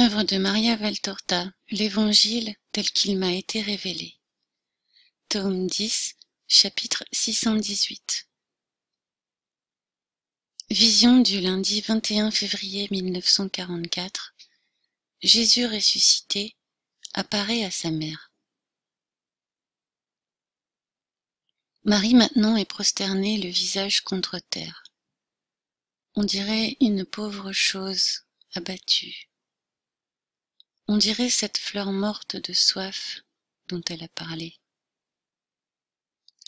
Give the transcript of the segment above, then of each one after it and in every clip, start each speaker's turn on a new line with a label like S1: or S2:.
S1: Œuvre de Maria Valtorta, l'Évangile tel qu'il m'a été révélé. Tome 10, chapitre 618. Vision du lundi 21 février 1944. Jésus ressuscité apparaît à sa mère. Marie maintenant est prosternée, le visage contre terre. On dirait une pauvre chose abattue. On dirait cette fleur morte de soif dont elle a parlé.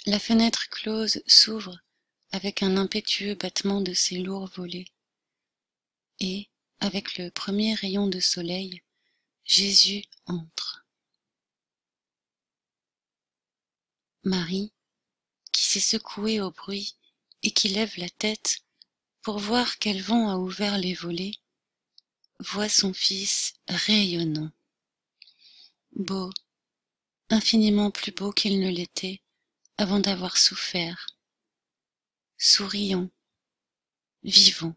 S1: La fenêtre close s'ouvre avec un impétueux battement de ses lourds volets, et, avec le premier rayon de soleil, Jésus entre. Marie, qui s'est secouée au bruit et qui lève la tête pour voir quel vent a ouvert les volets, voit son fils rayonnant, beau, infiniment plus beau qu'il ne l'était avant d'avoir souffert, souriant, vivant,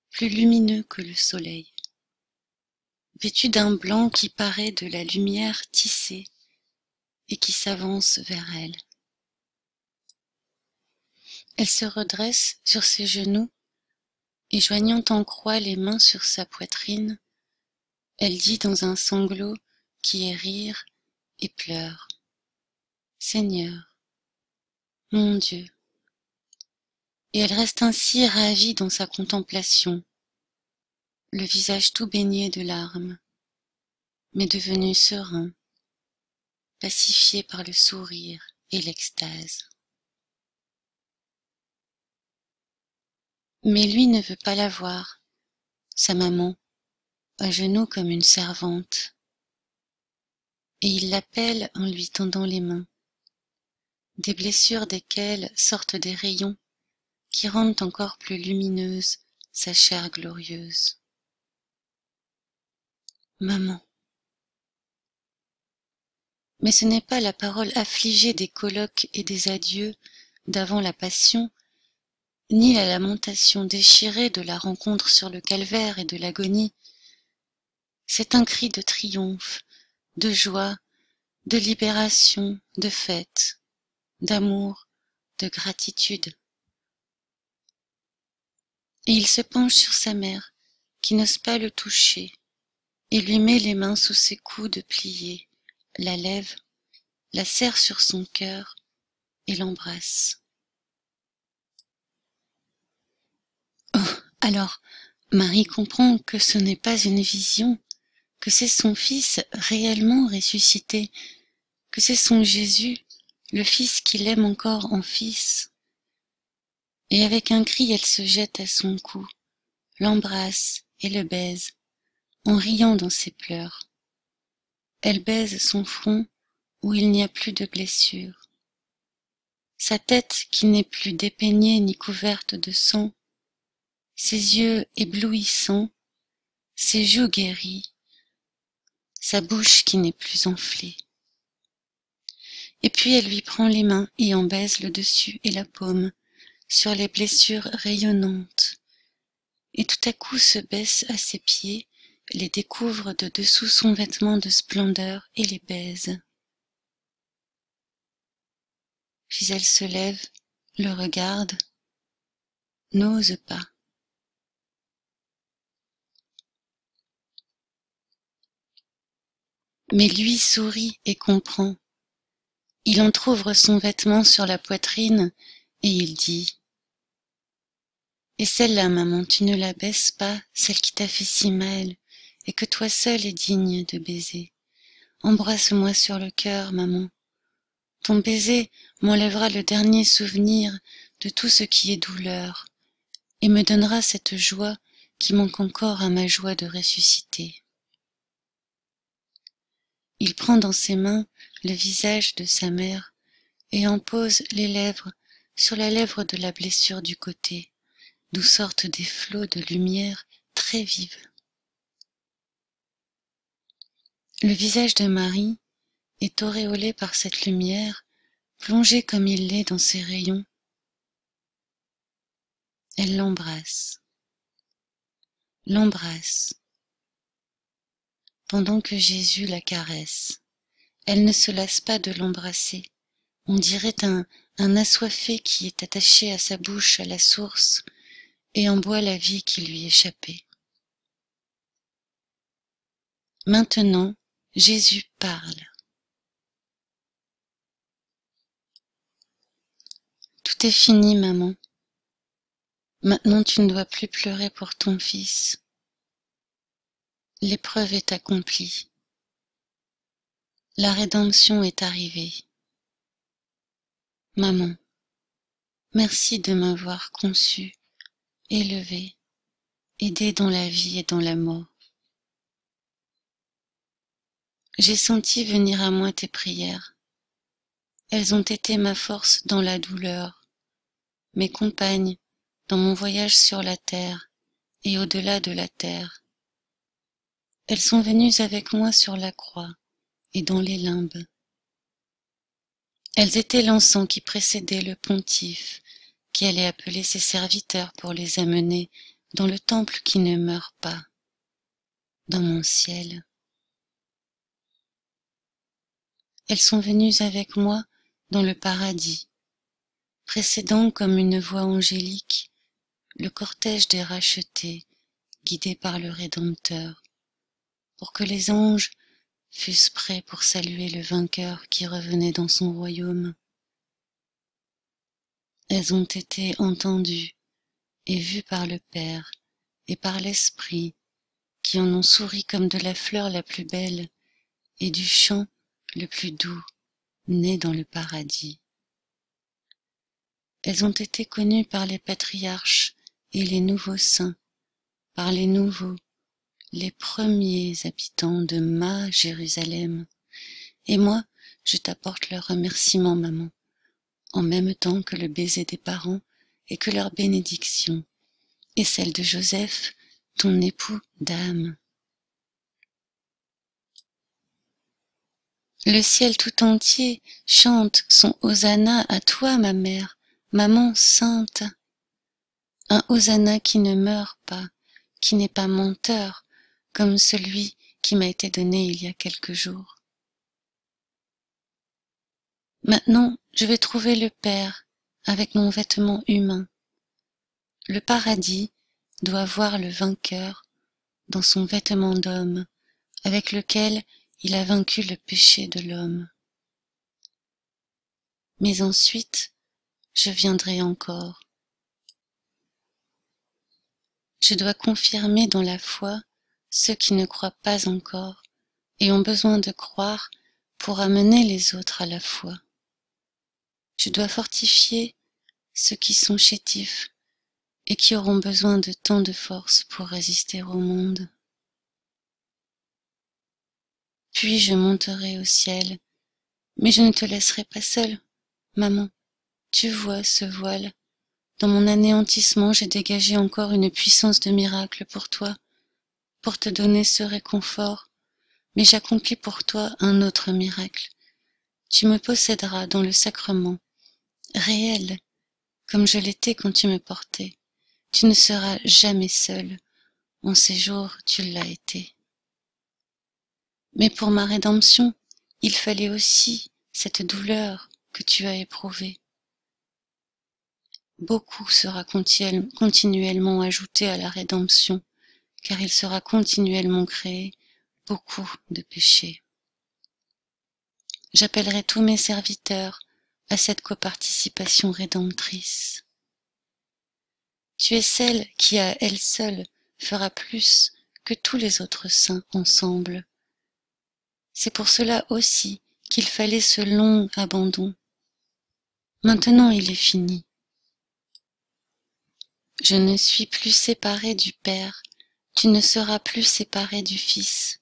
S1: plus lumineux que le soleil, vêtu d'un blanc qui paraît de la lumière tissée et qui s'avance vers elle. Elle se redresse sur ses genoux et, joignant en croix les mains sur sa poitrine, elle dit dans un sanglot qui est rire et pleure: Seigneur, mon Dieu. Et elle reste ainsi ravie dans sa contemplation, le visage tout baigné de larmes, mais devenu serein, pacifié par le sourire et l'extase. Mais lui ne veut pas la voir, sa maman, à genoux comme une servante, et il l'appelle en lui tendant les mains, des blessures desquelles sortent des rayons qui rendent encore plus lumineuse sa chair glorieuse. Maman. Mais ce n'est pas la parole affligée des colloques et des adieux d'avant la passion, ni la lamentation déchirée de la rencontre sur le calvaire et de l'agonie. C'est un cri de triomphe, de joie, de libération, de fête, d'amour, de gratitude. Et il se penche sur sa mère, qui n'ose pas le toucher, et lui met les mains sous ses coudes pliés, la lève, la serre sur son cœur et l'embrasse. Oh, alors, Marie comprend que ce n'est pas une vision, que c'est son fils réellement ressuscité, que c'est son Jésus, le fils qu'il aime encore en fils. Et avec un cri, elle se jette à son cou, l'embrasse et le baise, en riant dans ses pleurs. Elle baise son front où il n'y a plus de blessure, sa tête qui n'est plus dépeignée ni couverte de sang, ses yeux éblouissants, ses joues guéries, sa bouche qui n'est plus enflée. Et puis elle lui prend les mains et en baise le dessus et la paume, sur les blessures rayonnantes, et tout à coup se baisse à ses pieds, les découvre de dessous son vêtement de splendeur et les baise. Puis elle se lève, le regarde, n'ose pas. Mais lui sourit et comprend. Il entr'ouvre son vêtement sur la poitrine et il dit: « Et celle-là, maman, tu ne la baisses pas, celle qui t'a fait si mal, et que toi seule es digne de baiser. Embrasse-moi sur le cœur, maman. Ton baiser m'enlèvera le dernier souvenir de tout ce qui est douleur, et me donnera cette joie qui manque encore à ma joie de ressusciter. » Il prend dans ses mains le visage de sa mère et en pose les lèvres sur la lèvre de la blessure du côté, d'où sortent des flots de lumière très vive. Le visage de Marie est auréolé par cette lumière, plongé comme il l'est dans ses rayons. Elle l'embrasse, pendant que Jésus la caresse. Elle ne se lasse pas de l'embrasser. On dirait un assoiffé qui est attaché à sa bouche à la source et en boit la vie qui lui échappait. Maintenant, Jésus parle. Tout est fini, maman. Maintenant tu ne dois plus pleurer pour ton fils. L'épreuve est accomplie. La rédemption est arrivée. Maman, merci de m'avoir conçu, élevé, aidé dans la vie et dans la mort. J'ai senti venir à moi tes prières. Elles ont été ma force dans la douleur, mes compagnes dans mon voyage sur la terre et au-delà de la terre. Elles sont venues avec moi sur la croix et dans les limbes. Elles étaient l'encens qui précédait le pontife, qui allait appeler ses serviteurs pour les amener dans le temple qui ne meurt pas, dans mon ciel. Elles sont venues avec moi dans le paradis, précédant comme une voix angélique le cortège des rachetés, guidés par le Rédempteur, pour que les anges fussent prêts pour saluer le vainqueur qui revenait dans son royaume. Elles ont été entendues et vues par le Père et par l'Esprit, qui en ont souri comme de la fleur la plus belle et du chant le plus doux né dans le paradis. Elles ont été connues par les patriarches et les nouveaux saints, par les nouveaux, les premiers habitants de ma Jérusalem. Et moi, je t'apporte leurs remerciements, maman, en même temps que le baiser des parents et que leur bénédiction, et celle de Joseph, ton époux d'âme. Le ciel tout entier chante son hosanna à toi, ma mère, maman sainte. Un hosanna qui ne meurt pas, qui n'est pas menteur, comme celui qui m'a été donné il y a quelques jours. Maintenant, je vais trouver le Père avec mon vêtement humain. Le paradis doit voir le vainqueur dans son vêtement d'homme, avec lequel il a vaincu le péché de l'homme. Mais ensuite, je viendrai encore. Je dois confirmer dans la foi ceux qui ne croient pas encore et ont besoin de croire pour amener les autres à la foi. Je dois fortifier ceux qui sont chétifs et qui auront besoin de tant de force pour résister au monde. Puis je monterai au ciel, mais je ne te laisserai pas seule, maman. Tu vois ce voile. Dans mon anéantissement, j'ai dégagé encore une puissance de miracle pour toi, pour te donner ce réconfort, mais j'accomplis pour toi un autre miracle. Tu me posséderas dans le sacrement, réel, comme je l'étais quand tu me portais. Tu ne seras jamais seul. En ces jours, tu l'as été. Mais pour ma rédemption, il fallait aussi cette douleur que tu as éprouvée. Beaucoup sera continuellement ajouté à la rédemption, car il sera continuellement créé beaucoup de péchés. J'appellerai tous mes serviteurs à cette coparticipation rédemptrice. Tu es celle qui à elle seule fera plus que tous les autres saints ensemble. C'est pour cela aussi qu'il fallait ce long abandon. Maintenant il est fini. Je ne suis plus séparée du Père, tu ne seras plus séparée du Fils.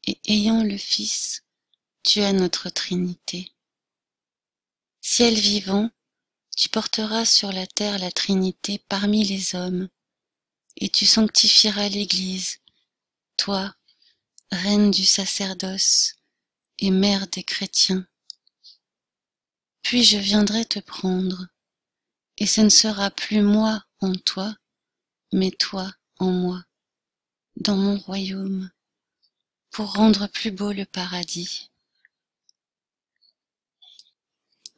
S1: Et ayant le Fils, tu as notre Trinité. Ciel vivant, tu porteras sur la terre la Trinité parmi les hommes, et tu sanctifieras l'Église, toi, reine du sacerdoce et mère des chrétiens. Puis je viendrai te prendre, et ce ne sera plus moi en toi, mais toi en moi, dans mon royaume. pour rendre plus beau le paradis.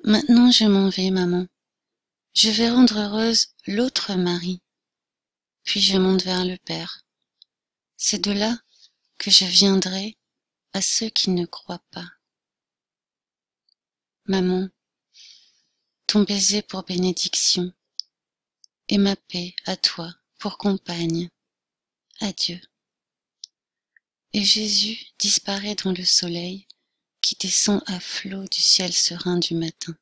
S1: Maintenant je m'en vais, maman. Je vais rendre heureuse l'autre Marie. Puis je monte vers le Père. C'est de là que je viendrai à ceux qui ne croient pas. Maman, ton baiser pour bénédiction, et ma paix à toi pour compagne. Adieu. Et Jésus disparaît dans le soleil qui descend à flots du ciel serein du matin.